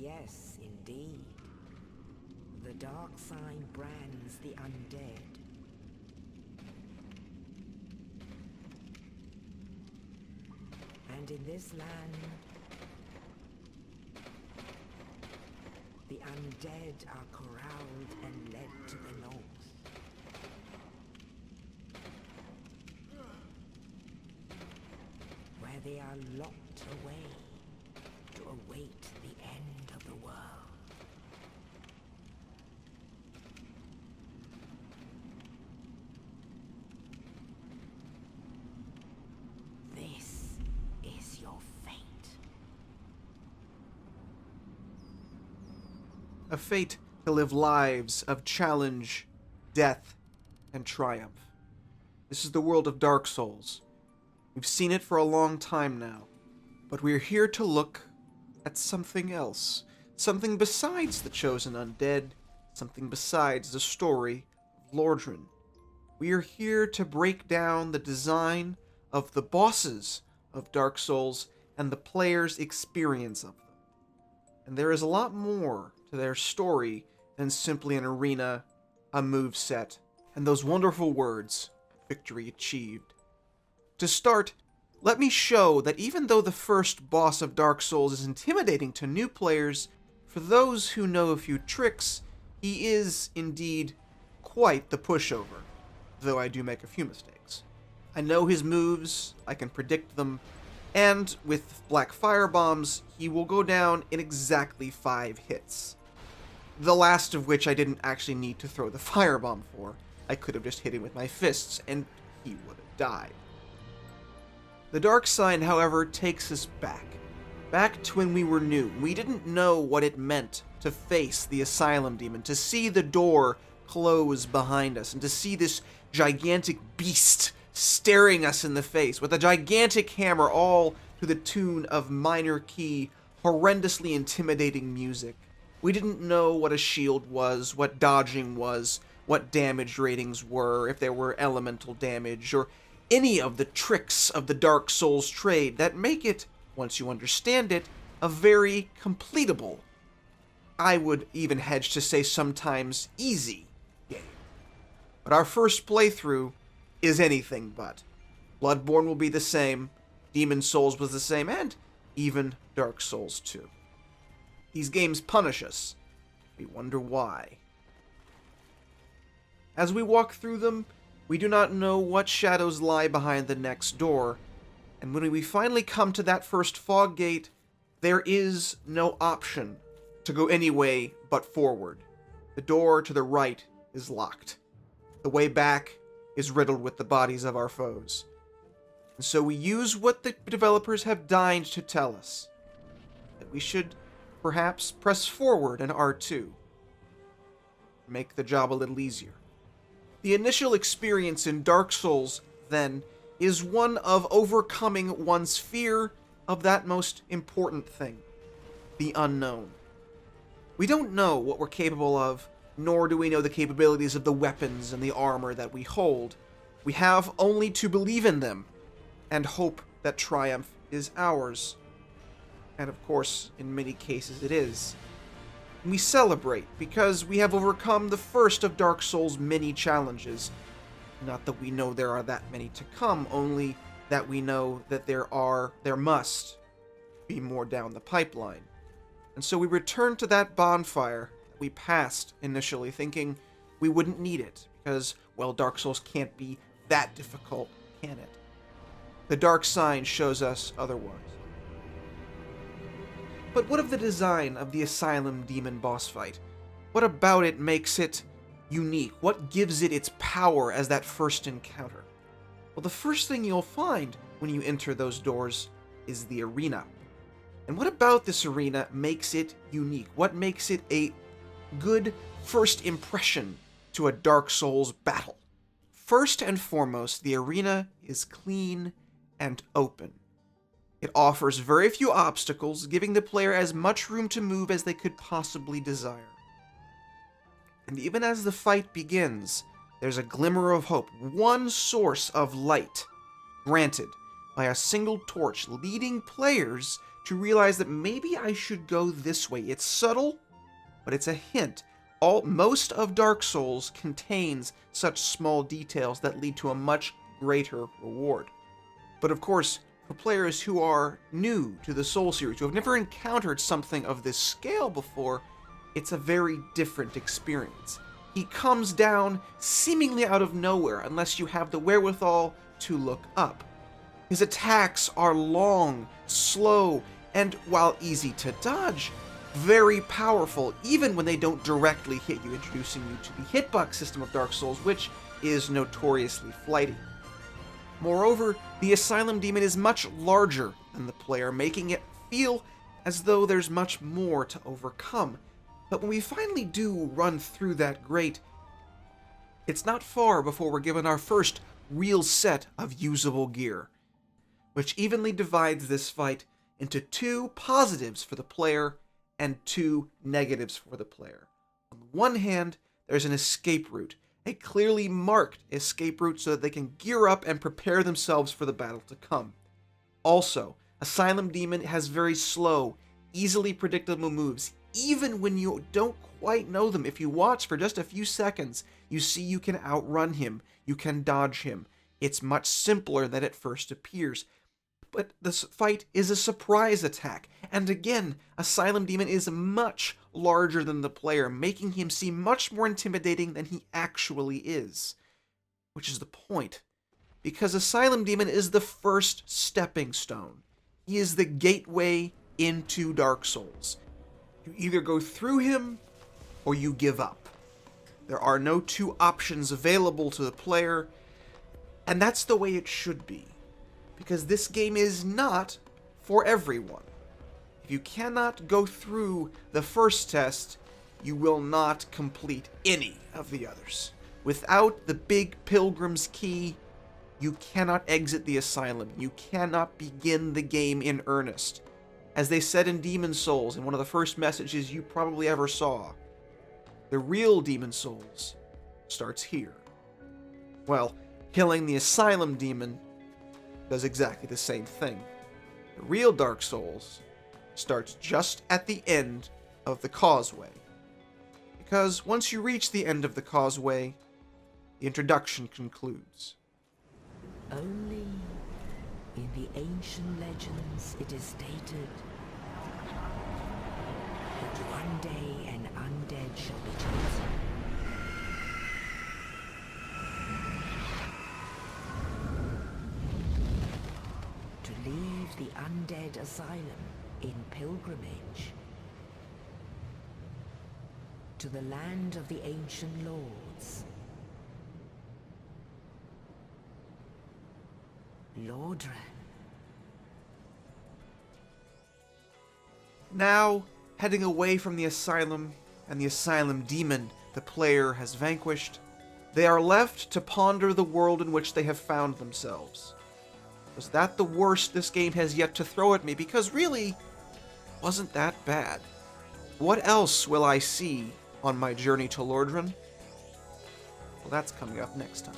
yes, indeed. The dark sign brands the undead. And in this land, the undead are corralled and led to the north. Where they are locked away to await the end of the world. This is your fate. A fate to live lives of challenge, death, and triumph. This is the world of Dark Souls. We've seen it for a long time now, but we're here to look at something else. Something besides the chosen undead, something besides the story of Lordran. We are here to break down the design of the bosses of Dark Souls and the player's experience of them. And there is a lot more to their story than simply an arena, a moveset, and those wonderful words, victory achieved. To start, let me show that even though the first boss of Dark Souls is intimidating to new players, for those who know a few tricks, he is indeed quite the pushover, though I do make a few mistakes. I know his moves, I can predict them, and with black firebombs, he will go down in exactly 5 hits. The last of which I didn't actually need to throw the firebomb for. I could have just hit him with my fists, and he would have died. The dark sign, however, takes us back to when we were new. We didn't know what it meant to face the Asylum demon, to see the door close behind us, and to see this gigantic beast staring us in the face with a gigantic hammer, all to the tune of minor key, horrendously intimidating music. We didn't know what a shield was, what dodging was, what damage ratings were, if there were elemental damage, or any of the tricks of the Dark Souls trade that make it, once you understand it, a very completable, I would even hedge to say sometimes easy game. But our first playthrough is anything but. Bloodborne will be the same, Demon Souls was the same, and even Dark Souls 2. These games punish us. We wonder why. As we walk through them, we do not know what shadows lie behind the next door, and when we finally come to that first fog gate, there is no option to go any way but forward. The door to the right is locked. The way back is riddled with the bodies of our foes. And so we use what the developers have deigned to tell us, that we should perhaps press forward in R2. Make the job a little easier. The initial experience in Dark Souls, then, is one of overcoming one's fear of that most important thing, the unknown. We don't know what we're capable of, nor do we know the capabilities of the weapons and the armor that we hold. We have only to believe in them, and hope that triumph is ours. And of course, in many cases it is. We celebrate because we have overcome the first of Dark Souls' many challenges. Not that we know there are that many to come, only that we know that there must be more down the pipeline. And so we return to that bonfire that we passed initially, thinking we wouldn't need it, because, well, Dark Souls can't be that difficult, can it? The dark sign shows us otherwise. But what of the design of the Asylum demon boss fight? What about it makes it unique? What gives it its power as that first encounter? Well, the first thing you'll find when you enter those doors is the arena. And what about this arena makes it unique? What makes it a good first impression to a Dark Souls battle? First and foremost, the arena is clean and open. It offers very few obstacles, giving the player as much room to move as they could possibly desire. And even as the fight begins, there's a glimmer of hope, one source of light, granted by a single torch leading players to realize that maybe I should go this way. It's subtle, but it's a hint. Most of Dark Souls contains such small details that lead to a much greater reward. But of course, for players who are new to the Soul series, who have never encountered something of this scale before, it's a very different experience. He comes down seemingly out of nowhere unless you have the wherewithal to look up. His attacks are long, slow, and while easy to dodge, very powerful, even when they don't directly hit you, introducing you to the hitbox system of Dark Souls, which is notoriously flighty. Moreover, the Asylum Demon is much larger than the player, making it feel as though there's much more to overcome. But when we finally do run through that grate, it's not far before we're given our first real set of usable gear, which evenly divides this fight into 2 positives for the player and 2 negatives for the player. On the one hand, there's an escape route, a clearly marked escape route so that they can gear up and prepare themselves for the battle to come. Also, Asylum Demon has very slow, easily predictable moves, even when you don't quite know them. If you watch for just a few seconds, you see you can outrun him, you can dodge him. It's much simpler than it first appears. But this fight is a surprise attack, and again, Asylum Demon is much larger than the player, making him seem much more intimidating than he actually is. Which is the point, because Asylum Demon is the first stepping stone. He is the gateway into Dark Souls. You either go through him, or you give up. There are no 2 options available to the player, and that's the way it should be. Because this game is not for everyone. If you cannot go through the first test, you will not complete any of the others. Without the big Pilgrim's Key, you cannot exit the Asylum. You cannot begin the game in earnest. As they said in Demon Souls, in one of the first messages you probably ever saw, the real Demon Souls starts here. Well, killing the Asylum Demon does exactly the same thing. The real Dark Souls starts just at the end of the causeway. Because once you reach the end of the causeway, the introduction concludes. Only in the ancient legends it is stated that one day an undead shall be chosen. To leave the undead asylum in pilgrimage to the land of the ancient lords. Lordran. Now, heading away from the Asylum and the Asylum Demon the player has vanquished, they are left to ponder the world in which they have found themselves. Was that the worst this game has yet to throw at me? Because really, wasn't that bad. What else will I see on my journey to Lordran? Well, that's coming up next time.